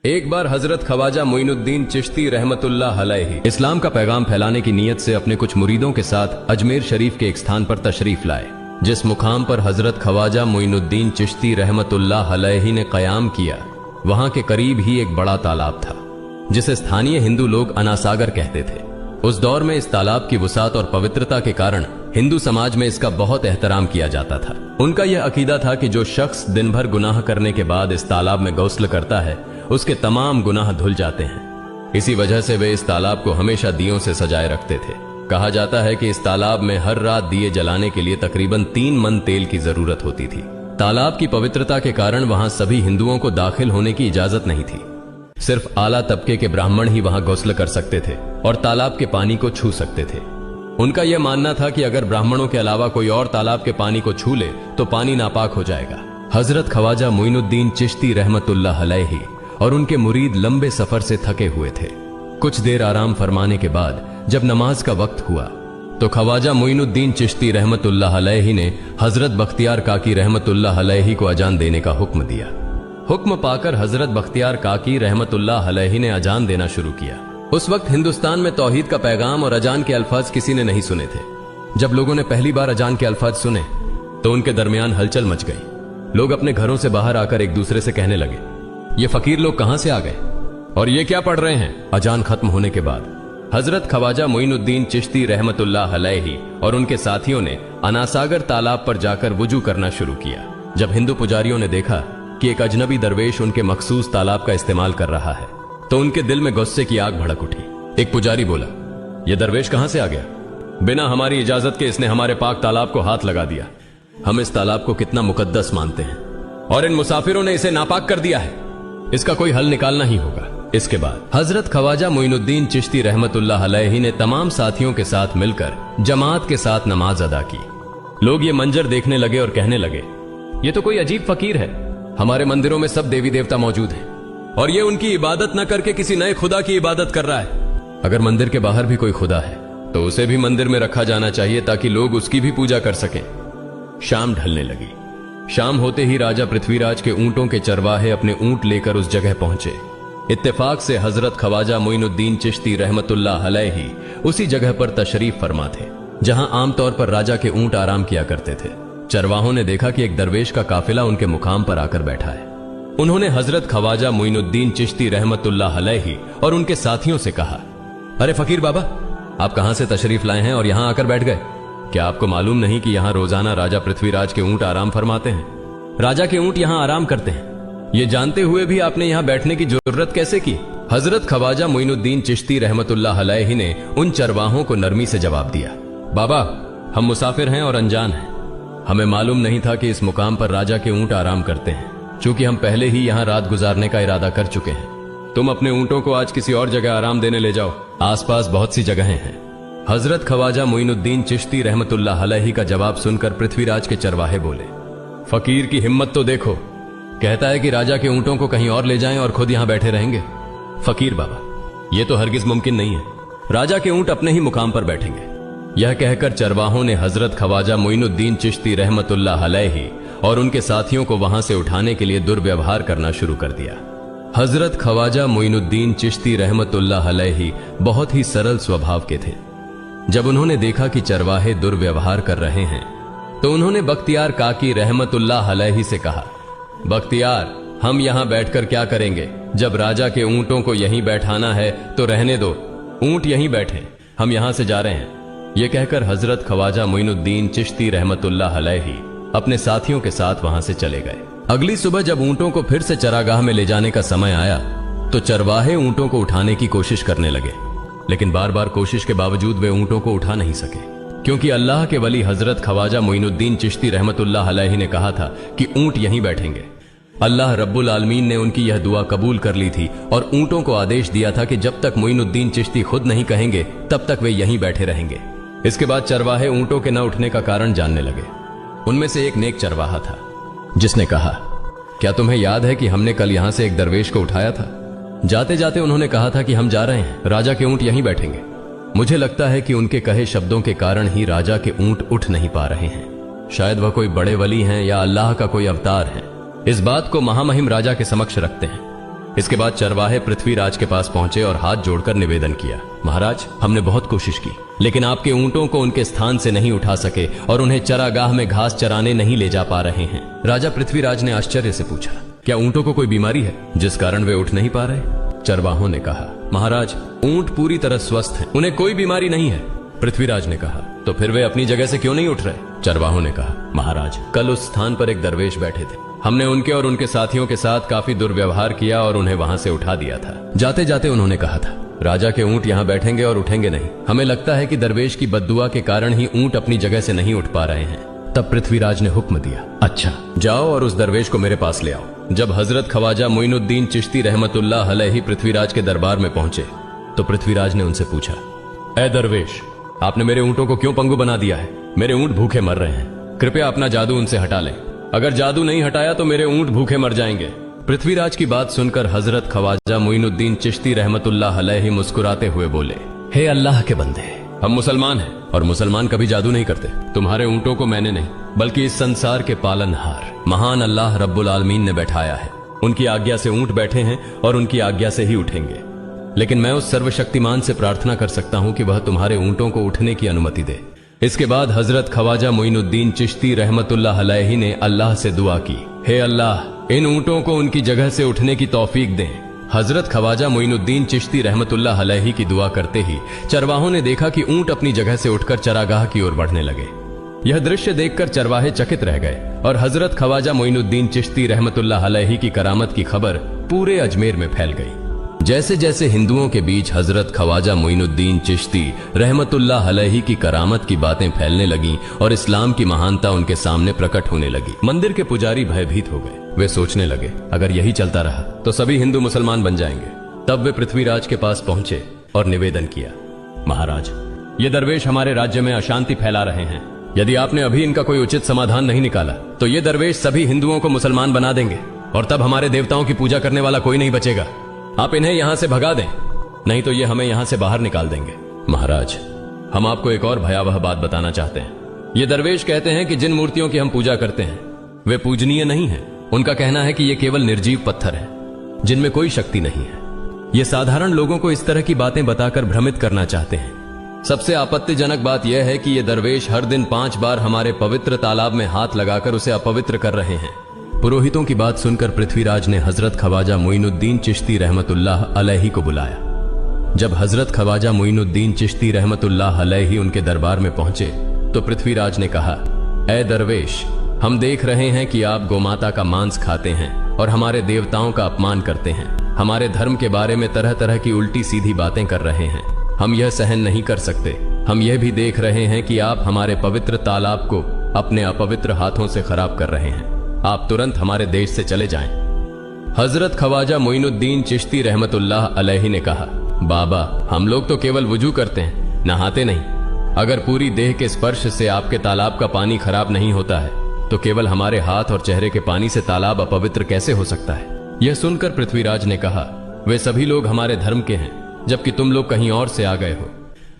एक बार हजरत ख्वाजा मोइनुद्दीन चिश्ती रहमतुल्लाह अलैहि इस्लाम का पैगाम फैलाने की नीयत से अपने कुछ मुरीदों के साथ अजमेर शरीफ के एक स्थान पर तशरीफ लाए। जिस मुकाम पर हजरत ख्वाजा मोइनुद्दीन चिश्ती रहमतुल्लाह अलैहि ने कयाम किया, वहां के करीब ही एक बड़ा तालाब था जिसे स्थानीय हिंदू लोग अनासागर कहते थे। उस दौर में इस तालाब की वुसात और पवित्रता के कारण हिंदू समाज में इसका बहुत एहतराम किया जाता था। उनका यह अकीदा था कि जो शख्स दिन भर गुनाह करने के बाद इस तालाब में गौस्ल करता है, उसके तमाम गुनाह धुल जाते हैं। इसी वजह से वे इस तालाब को हमेशा दियों से सजाए रखते थे। कहा जाता है कि इस तालाब में हर रात दिए जलाने के लिए तकरीबन 3 मन तेल की जरूरत होती थी। तालाब की पवित्रता के कारण वहां सभी हिंदुओं को दाखिल होने की इजाजत नहीं थी। सिर्फ आला तबके के ब्राह्मण ही वहां गौस्ल कर सकते थे और तालाब के पानी को छू सकते थे। उनका यह मानना था कि अगर ब्राह्मणों के अलावा कोई और तालाब के पानी को छू ले तो पानी नापाक हो जाएगा। हजरत ख्वाजा मोइनुद्दीन चिश्ती रहमतुल्लाह अलैहि और उनके मुरीद लंबे सफर से थके हुए थे। कुछ देर आराम फरमाने के बाद जब नमाज का वक्त हुआ तो ख्वाजा मोइनुद्दीन चिश्ती रहमतुल्लाह अलैहि ने हजरत बख्तियार काकी रहमतुल्लाह अलैहि को अजान देने का हुक्म दिया। हुक्म पाकर हजरत बख्तियार काकी रहमतुल्लाह अलैहि ने अजान देना शुरू किया। उस वक्त हिंदुस्तान में तौहीद का पैगाम और अजान के अल्फाज किसी ने नहीं सुने थे। जब लोगों ने पहली बार अजान के अल्फाज सुने तो उनके दरमियान हलचल मच गई। लोग अपने घरों से बाहर आकर एक दूसरे से कहने लगे, ये फकीर लोग कहां से आ गए और ये क्या पढ़ रहे हैं। अजान खत्म होने के बाद हजरत ख्वाजा मोइनुद्दीन चिश्ती रहमतुल्लाह अलैहि और उनके साथियों ने अनासागर तालाब पर जाकर वुजू करना शुरू किया। जब हिंदू पुजारियों ने देखा कि एक अजनबी दरवेश उनके मखसूस तालाब का इस्तेमाल कर रहा है तो उनके दिल में गुस्से की आग भड़क उठी। एक पुजारी बोला, यह दरवेश कहां से आ गया? बिना हमारी इजाजत के इसने हमारे पाक तालाब को हाथ लगा दिया। हम इस तालाब को कितना मुकद्दस मानते हैं और इन मुसाफिरों ने इसे नापाक कर दिया है। इसका कोई हल निकालना ही होगा। इसके बाद हजरत ख्वाजा मोइनुद्दीन चिश्ती रहमतुल्लाह अलैहि ने तमाम साथियों के साथ मिलकर जमात के साथ नमाज अदा की। लोग ये मंजर देखने लगे और कहने लगे, ये तो कोई अजीब फकीर है। हमारे मंदिरों में सब देवी देवता मौजूद हैं और ये उनकी इबादत न करके किसी नए खुदा की इबादत कर रहा है। अगर मंदिर के बाहर भी कोई खुदा है तो उसे भी मंदिर में रखा जाना चाहिए ताकि लोग उसकी भी पूजा कर सकें। शाम ढलने लगी। शाम होते ही राजा पृथ्वीराज के ऊंटों के चरवाहे अपने ऊंट लेकर उस जगह पहुंचे। इत्तेफाक से हजरत ख्वाजा मोइनुद्दीन चिश्ती रहमतुल्लाह अलैहि उसी जगह पर तशरीफ फरमा थे जहां आमतौर पर राजा के ऊंट आराम किया करते थे। चरवाहों ने देखा कि एक दरवेश का काफिला उनके मुकाम पर आकर बैठा है। उन्होंने हजरत ख्वाजा मोइनुद्दीन चिश्ती रहमतुल्लाह अलैहि और उनके साथियों से कहा, अरे फकीर बाबा, आप कहां से तशरीफ लाए हैं और यहां आकर बैठ गए? क्या आपको मालूम नहीं कि यहां रोजाना राजा पृथ्वीराज के ऊंट आराम फरमाते हैं? राजा के ऊंट यहां आराम करते हैं। ये जानते हुए भी आपने यहां बैठने की जरूरत कैसे की? हजरत ख्वाजा मोइनुद्दीन चिश्ती रहमतुल्लाह अलैहि ने उन चरवाहों को नरमी से जवाब दिया, बाबा, हम मुसाफिर हैं और अनजान हैं। हमें मालूम नहीं था कि इस मुकाम पर राजा के ऊंट आराम करते हैं। चूंकि हम पहले ही यहां रात गुजारने का इरादा कर चुके हैं, तुम अपने ऊंटों को आज किसी और जगह आराम देने ले जाओ। आसपास बहुत सी जगहें हैं। हजरत ख्वाजा मोइनुद्दीन चिश्ती रहमतुल्लाह अलैहि का जवाब सुनकर पृथ्वीराज के चरवाहे बोले, फकीर की हिम्मत तो देखो, कहता है कि राजा के ऊंटों को कहीं और ले जाएं और खुद यहां बैठे रहेंगे। फकीर बाबा, यह तो हरगिज मुमकिन नहीं है। राजा के ऊंट अपने ही मुकाम पर बैठेंगे। यह कहकर चरवाहों ने हजरत ख्वाजा मोइनुद्दीन चिश्ती रहमतुल्लाह अलैहि और उनके साथियों को वहां से उठाने के लिए दुर्व्यवहार करना शुरू कर दिया। हजरत ख्वाजा मोइनुद्दीन चिश्ती रहमतुल्लाह अलैहि बहुत ही सरल स्वभाव के थे। जब उन्होंने देखा कि चरवाहे दुर्व्यवहार कर रहे हैं तो उन्होंने बख्तियार काकी रहमतुल्लाह अलैहि से कहा, बख्तियार, हम यहां बैठकर क्या करेंगे? जब राजा के ऊंटों को यहीं बैठाना है तो रहने दो, ऊंट यहीं बैठे, हम यहां से जा रहे हैं। यह कहकर हजरत ख्वाजा मोइनुद्दीन चिश्ती रहमतुल्लाह अलैहि अपने साथियों के साथ वहां से चले गए। अगली सुबह जब ऊंटों को फिर से चरागाह में ले जाने का समय आया तो चरवाहे ऊंटों को उठाने की कोशिश करने लगे, लेकिन बार बार कोशिश के बावजूद वे ऊंटों को उठा नहीं सके, क्योंकि अल्लाह के वली हजरत ख्वाजा मोइनुद्दीन चिश्ती रहमतुल्लाह अलैहि ने कहा था कि ऊंट यहीं बैठेंगे। अल्लाह रब्बुल आलमीन ने उनकी यह दुआ कबूल कर ली थी और ऊंटों को आदेश दिया था कि जब तक मोइनुद्दीन चिश्ती खुद नहीं कहेंगे तब तक वे यहीं बैठे रहेंगे। इसके बाद चरवाहे ऊंटों के न उठने का कारण जानने लगे। उनमें से एक नेक चरवाहा था जिसने कहा, क्या तुम्हें याद है कि हमने कल यहां से एक दरवेश को उठाया था? जाते जाते उन्होंने कहा था कि हम जा रहे हैं, राजा के ऊंट यहीं बैठेंगे। मुझे लगता है कि उनके कहे शब्दों के कारण ही राजा के ऊंट उठ नहीं पा रहे हैं। शायद वह कोई बड़े वली हैं या अल्लाह का कोई अवतार है। इस बात को महामहिम राजा के समक्ष रखते हैं। इसके बाद चरवाहे पृथ्वीराज के पास पहुंचे और हाथ जोड़कर निवेदन किया, महाराज, हमने बहुत कोशिश की, लेकिन आपके ऊंटों को उनके स्थान से नहीं उठा सके और उन्हें चरागाह में घास चराने नहीं ले जा पा रहे हैं। राजा पृथ्वीराज ने आश्चर्य से पूछा, क्या ऊंटों को कोई बीमारी है जिस कारण वे उठ नहीं पा रहे? चरवाहों ने कहा, महाराज, ऊंट पूरी तरह स्वस्थ हैं, उन्हें कोई बीमारी नहीं है। पृथ्वीराज ने कहा, तो फिर वे अपनी जगह से क्यों नहीं उठ रहे? चरवाहों ने कहा, महाराज, कल उस स्थान पर एक दरवेश बैठे थे, हमने उनके और उनके साथियों के साथ काफी दुर्व्यवहार किया और उन्हें वहां से उठा दिया था। जाते जाते उन्होंने कहा था, राजा के ऊंट यहाँ बैठेंगे और उठेंगे नहीं। हमें लगता है कि दरवेश की बद्दुआ के कारण ही ऊंट अपनी जगह से नहीं उठ पा रहे हैं। तब पृथ्वीराज ने हुक्म दिया, अच्छा, जाओ और उस दरवेश को मेरे पास ले आओ। जब हजरत ख्वाजा मोइनुद्दीन चिश्ती रहमतुल्लाह अलैहि पृथ्वीराज के दरबार में पहुंचे तो पृथ्वीराज ने उनसे पूछा, ऐ दरवेश, आपने मेरे ऊंटों को क्यों पंगु बना दिया है? मेरे ऊंट भूखे मर रहे हैं, कृपया अपना जादू उनसे हटा लें। अगर जादू नहीं हटाया तो मेरे ऊंट भूखे मर जाएंगे। पृथ्वीराज की बात सुनकर हजरत ख्वाजा मोइनुद्दीन चिश्ती रहमतुल्लाह अलैहि मुस्कुराते हुए बोले, हे अल्लाह के बंदे, हम मुसलमान हैं और मुसलमान कभी जादू नहीं करते। तुम्हारे ऊंटों को मैंने नहीं बल्कि इस संसार के पालनहार महान अल्लाह रब्बुल आलमीन ने बैठाया है। उनकी आज्ञा से ऊंट बैठे हैं और उनकी आज्ञा से ही उठेंगे। लेकिन मैं उस सर्वशक्तिमान से प्रार्थना कर सकता हूं कि वह तुम्हारे ऊंटों को उठने की अनुमति दे। इसके बाद हजरत ख्वाजा मोइनुद्दीन चिश्ती रहमतुल्लाह अलैहि ने अल्लाह से दुआ की, हे अल्लाह, इन ऊंटों को उनकी जगह से उठने की तौफीक दें। हजरत ख्वाजा मोइनुद्दीन चिश्ती रहमतुल्लाह अलैहि की दुआ करते ही चरवाहों ने देखा कि ऊंट अपनी जगह से उठकर चरागाह की ओर बढ़ने लगे। यह दृश्य देखकर चरवाहे चकित रह गए और हजरत ख्वाजा मोइनुद्दीन चिश्ती रहमतुल्लाह अलैहि की करामत की खबर पूरे अजमेर में फैल गई। जैसे जैसे हिंदुओं के बीच हजरत ख्वाजा मोइनुद्दीन चिश्ती रहमतुल्लाह अलैहि की करामत की बातें फैलने लगीं और इस्लाम की महानता उनके सामने प्रकट होने लगी, मंदिर के पुजारी भयभीत हो गए। वे सोचने लगे, अगर यही चलता रहा तो सभी हिंदू मुसलमान बन जाएंगे। तब वे पृथ्वीराज के पास पहुंचे और निवेदन किया, महाराज, ये दरवेश हमारे राज्य में अशांति फैला रहे हैं। यदि आपने अभी इनका कोई उचित समाधान नहीं निकाला तो ये दरवेश सभी हिंदुओं को मुसलमान बना देंगे और तब हमारे देवताओं की पूजा करने वाला कोई नहीं बचेगा। आप इन्हें यहां से भगा दें, नहीं तो ये हमें यहां से बाहर निकाल देंगे। महाराज, हम आपको एक और भयावह बात बताना चाहते हैं। ये दरवेश कहते हैं कि जिन मूर्तियों की हम पूजा करते हैं वे पूजनीय नहीं है। उनका कहना है कि ये केवल निर्जीव पत्थर है जिनमें कोई शक्ति नहीं है। ये साधारण लोगों को इस तरह की बातें बताकर भ्रमित करना चाहते हैं। सबसे आपत्तिजनक बात यह है कि ये दरवेश हर दिन 5 बार हमारे पवित्र तालाब में हाथ लगाकर उसे अपवित्र कर रहे हैं। पुरोहितों की बात सुनकर पृथ्वीराज ने हजरत ख्वाजा मोइनुद्दीन चिश्ती रहमतुल्लाह अलैहि को बुलाया। जब हजरत ख्वाजा मोइनुद्दीन चिश्ती रहमतुल्लाह अलैहि उनके दरबार में पहुंचे तो पृथ्वीराज ने कहा, ऐ दरवेश, हम देख रहे हैं कि आप गोमाता का मांस खाते हैं और हमारे देवताओं का अपमान करते हैं। हमारे धर्म के बारे में तरह तरह की उल्टी सीधी बातें कर रहे हैं। हम यह सहन नहीं कर सकते। हम यह भी देख रहे हैं कि आप हमारे पवित्र तालाब को अपने अपवित्र हाथों से खराब कर रहे हैं। आप तुरंत हमारे देश से चले जाएं। हजरत ख्वाजा मोइनुद्दीन चिश्ती रहमतुल्लाह अलैहि ने कहा, बाबा, हम लोग तो केवल वुजू करते हैं, नहाते नहीं। अगर पूरी देह के स्पर्श से आपके तालाब का पानी खराब नहीं होता है तो केवल हमारे हाथ और चेहरे के पानी से तालाब अपवित्र कैसे हो सकता है? यह सुनकर पृथ्वीराज ने कहा, वे सभी लोग हमारे धर्म के हैं जबकि तुम लोग कहीं और से आ गए हो।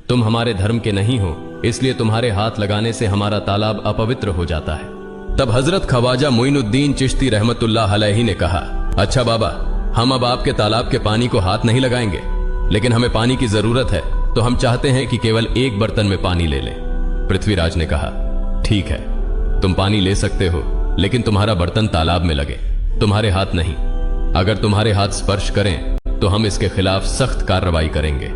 तुम हमारे धर्म के नहीं हो, इसलिए तुम्हारे हाथ लगाने से हमारा तालाब अपवित्र हो जाता है। तब हजरत ख्वाजा मोइनुद्दीन चिश्ती रहमतुल्लाह अलैहि ने कहा, अच्छा बाबा, हम अब आपके तालाब के पानी को हाथ नहीं लगाएंगे, लेकिन हमें पानी की जरूरत है तो हम चाहते हैं कि केवल एक बर्तन में पानी ले लें। पृथ्वीराज ने कहा, ठीक है, तुम पानी ले सकते हो, लेकिन तुम्हारा बर्तन तालाब में लगे, तुम्हारे हाथ नहीं। अगर तुम्हारे हाथ स्पर्श करें तो हम इसके खिलाफ सख्त कार्रवाई करेंगे।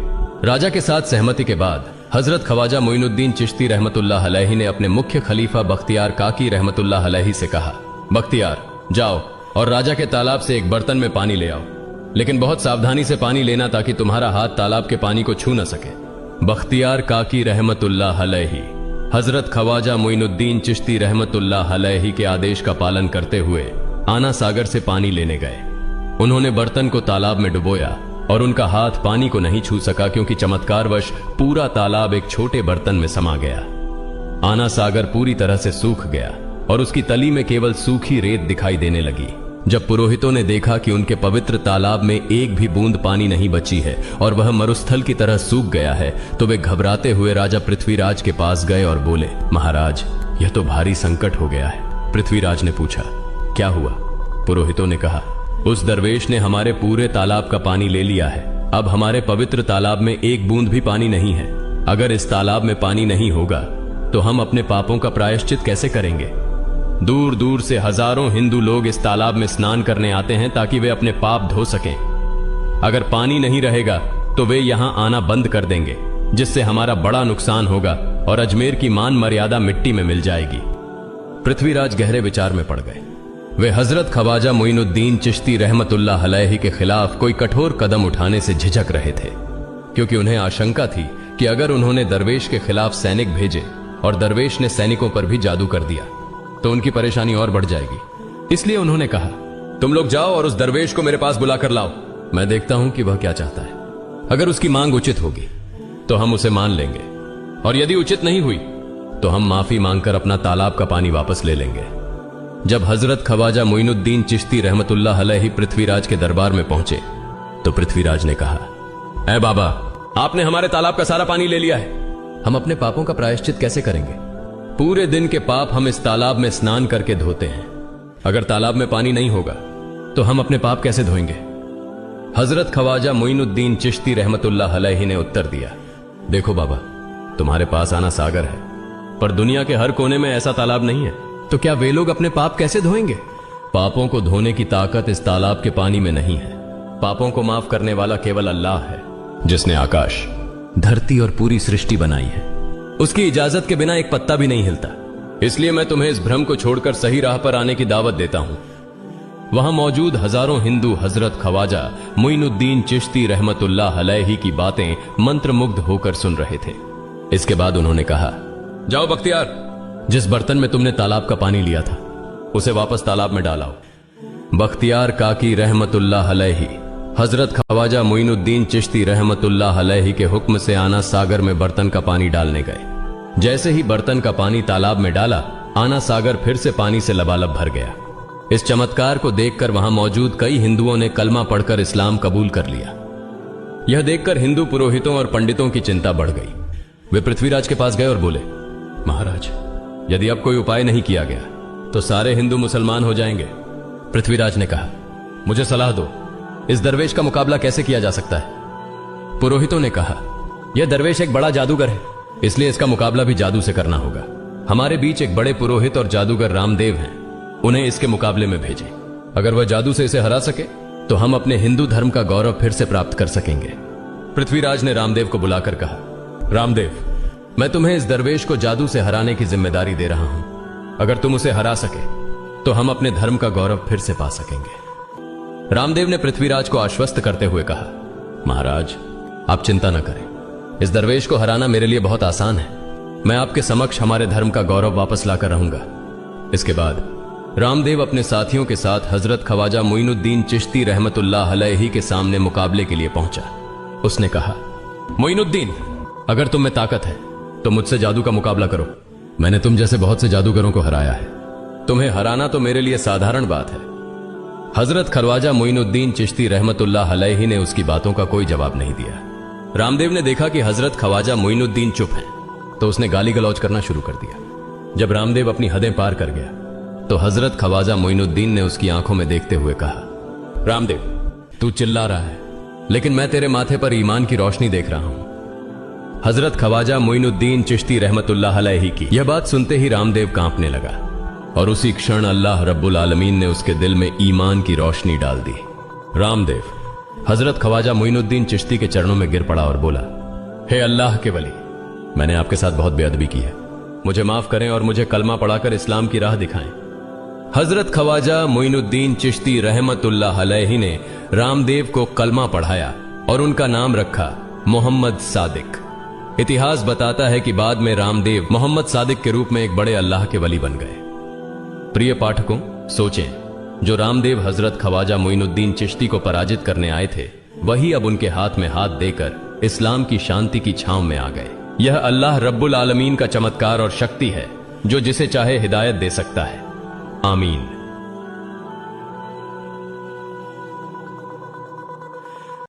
राजा के साथ सहमति के बाद हजरत ख्वाजा मोइनुद्दीन चिश्ती रहमतुल्लाह अलैहि ने अपने मुख्य खलीफा बख्तियार काकी रहमतुल्लाह अलैहि से कहा, बख्तियार, जाओ और राजा के तालाब से एक बर्तन में पानी ले आओ, लेकिन बहुत सावधानी से पानी लेना ताकि तुम्हारा हाथ तालाब के पानी को छू न सके। बख्तियार काकी रहमतुल्लाह अलैहि हजरत ख्वाजा मोइनुद्दीन चिश्ती रहमतुल्लाह अलैहि के आदेश का पालन करते हुए आना सागर से पानी लेने गए। उन्होंने बर्तन को तालाब में डुबोया और उनका हाथ पानी को नहीं छू सका क्योंकि चमत्कारवश पूरा तालाब एक छोटे बर्तन में समा गया। आना सागर पूरी तरह से सूख गया और उसकी तली में केवल सूखी रेत दिखाई देने लगी। जब पुरोहितों ने देखा कि उनके पवित्र तालाब में एक भी बूंद पानी नहीं बची है और वह मरुस्थल की तरह सूख गया है तो वे घबराते हुए राजा पृथ्वीराज के पास गए और बोले, महाराज, यह तो भारी संकट हो गया है। पृथ्वीराज ने पूछा, क्या हुआ? पुरोहितों ने कहा, उस दरवेश ने हमारे पूरे तालाब का पानी ले लिया है। अब हमारे पवित्र तालाब में एक बूंद भी पानी नहीं है। अगर इस तालाब में पानी नहीं होगा तो हम अपने पापों का प्रायश्चित कैसे करेंगे? दूर दूर से हजारों हिंदू लोग इस तालाब में स्नान करने आते हैं ताकि वे अपने पाप धो सकें। अगर पानी नहीं रहेगा तो वे यहां आना बंद कर देंगे, जिससे हमारा बड़ा नुकसान होगा और अजमेर की मान मर्यादा मिट्टी में मिल जाएगी। पृथ्वीराज गहरे विचार में पड़ गए। वे हजरत ख्वाजा मोइनुद्दीन चिश्ती रहमतुल्लाह अलैहि के खिलाफ कोई कठोर कदम उठाने से झिझक रहे थे, क्योंकि उन्हें आशंका थी कि अगर उन्होंने दरवेश के खिलाफ सैनिक भेजे और दरवेश ने सैनिकों पर भी जादू कर दिया तो उनकी परेशानी और बढ़ जाएगी। इसलिए उन्होंने कहा, तुम लोग जाओ और उस दरवेश को मेरे पास बुलाकर लाओ। मैं देखता हूं कि वह क्या चाहता है। अगर उसकी मांग उचित होगी तो हम उसे मान लेंगे, और यदि उचित नहीं हुई तो हम माफी मांगकर अपना तालाब का पानी वापस ले लेंगे। जब हजरत ख्वाजा मोइनुद्दीन चिश्ती रहमतुल्लाह अलैहि पृथ्वीराज के दरबार में पहुंचे तो पृथ्वीराज ने कहा, ऐ बाबा, आपने हमारे तालाब का सारा पानी ले लिया है। हम अपने पापों का प्रायश्चित कैसे करेंगे? पूरे दिन के पाप हम इस तालाब में स्नान करके धोते हैं। अगर तालाब में पानी नहीं होगा तो हम अपने पाप कैसे धोएंगे? हजरत ख्वाजा मोइनुद्दीन चिश्ती रहमतुल्लाह अलैहि ने उत्तर दिया, देखो बाबा, तुम्हारे पास आना सागर है, पर दुनिया के हर कोने में ऐसा तालाब नहीं है, तो क्या वे लोग अपने पाप कैसे धोएंगे? पापों को धोने की ताकत इस तालाब के पानी में नहीं है। पापों को माफ करने वाला केवल अल्लाह है, जिसने आकाश, धरती और पूरी सृष्टि बनाई है। उसकी इजाजत के बिना एक पत्ता भी नहीं हिलता। इसलिए मैं तुम्हें इस भ्रम को छोड़कर सही राह पर आने की दावत देता हूं। वहां मौजूद हजारों हिंदू हजरत ख्वाजा मोइनुद्दीन चिश्ती रहमतुल्लाह अलैहि की बातें मंत्रमुग्ध होकर सुन रहे थे। इसके बाद उन्होंने कहा, जाओ बख्तियार, जिस बर्तन में तुमने तालाब का पानी लिया था उसे वापस तालाब में डालाओ। बख्तियार काकी रहमतुल्लाह अलैहि हजरत ख्वाजा मोइनुद्दीन चिश्ती रहमतुल्लाह अलैहि के हुक्म से आना सागर में बर्तन का पानी डालने गए। जैसे ही बर्तन का पानी तालाब में डाला, आना सागर फिर से पानी से लबालब भर गया। इस चमत्कार को देखकर वहां मौजूद कई हिंदुओं ने कलमा पढ़कर इस्लाम कबूल कर लिया। यह देखकर हिंदू पुरोहितों और पंडितों की चिंता बढ़ गई। वे पृथ्वीराज के पास गए और बोले, महाराज, यदि अब कोई उपाय नहीं किया गया तो सारे हिंदू मुसलमान हो जाएंगे। पृथ्वीराज ने कहा, मुझे सलाह दो, इस दरवेश का मुकाबला कैसे किया जा सकता है? पुरोहितों ने कहा, यह दरवेश एक बड़ा जादूगर है, इसलिए इसका मुकाबला भी जादू से करना होगा। हमारे बीच एक बड़े पुरोहित और जादूगर रामदेव हैं, उन्हें इसके मुकाबले में भेजें। अगर वह जादू से इसे हरा सके तो हम अपने हिंदू धर्म का गौरव फिर से प्राप्त कर सकेंगे। पृथ्वीराज ने रामदेव को बुलाकर कहा, रामदेव, मैं तुम्हें इस दरवेश को जादू से हराने की जिम्मेदारी दे रहा हूं। अगर तुम उसे हरा सके तो हम अपने धर्म का गौरव फिर से पा सकेंगे। रामदेव ने पृथ्वीराज को आश्वस्त करते हुए कहा, महाराज, आप चिंता न करें, इस दरवेश को हराना मेरे लिए बहुत आसान है। मैं आपके समक्ष हमारे धर्म का गौरव वापस लाकर रहूंगा। इसके बाद रामदेव अपने साथियों के साथ हजरत ख्वाजा मोइनुद्दीन चिश्ती रहमतुल्लाह अलैहि के सामने मुकाबले के लिए पहुंचा। उसने कहा, मोइनुद्दीन, अगर तुम में ताकत है तो मुझसे जादू का मुकाबला करो। मैंने तुम जैसे बहुत से जादूगरों को हराया है। तुम्हें हराना तो मेरे लिए साधारण बात है। हजरत ख्वाजा मोइनुद्दीन चिश्ती रहमतुल्लाह अलैहि ने उसकी बातों का कोई जवाब नहीं दिया। रामदेव ने देखा कि हजरत ख्वाजा मोइनुद्दीन चुप हैं, तो उसने गाली गलौज करना शुरू कर दिया। जब रामदेव अपनी हदें पार कर गया तो हजरत ख्वाजा मोइनुद्दीन ने उसकी आंखों में देखते हुए कहा, रामदेव, तू चिल्ला रहा है, लेकिन मैं तेरे माथे पर ईमान की रोशनी देख रहा हूं। हजरत ख्वाजा मोइनुद्दीन चिश्ती रहमतुल्लाह अलैहि की यह बात सुनते ही रामदेव कांपने लगा, और उसी क्षण अल्लाह रब्बुल आलमीन ने उसके दिल में ईमान की रोशनी डाल दी। रामदेव हजरत ख्वाजा मोइनुद्दीन चिश्ती के चरणों में गिर पड़ा और बोला, हे अल्लाह के वली, मैंने आपके साथ बहुत बेअदबी की है, मुझे माफ करें और मुझे कलमा पढ़ाकर इस्लाम की राह दिखाएं। हजरत ख्वाजा मोइनुद्दीन चिश्ती रहमतुल्लाह अलैहि ने रामदेव को कलमा पढ़ाया और उनका नाम रखा मोहम्मद सादिक। इतिहास बताता है कि बाद में रामदेव मोहम्मद सादिक के रूप में एक बड़े अल्लाह के वली बन गए। प्रिय पाठकों, सोचें, जो रामदेव हजरत ख्वाजा मोइनुद्दीन चिश्ती को पराजित करने आए थे, वही अब उनके हाथ में हाथ देकर इस्लाम की शांति की छांव में आ गए। यह अल्लाह रब्बुल आलमीन का चमत्कार और शक्ति है, जो जिसे चाहे हिदायत दे सकता है। आमीन।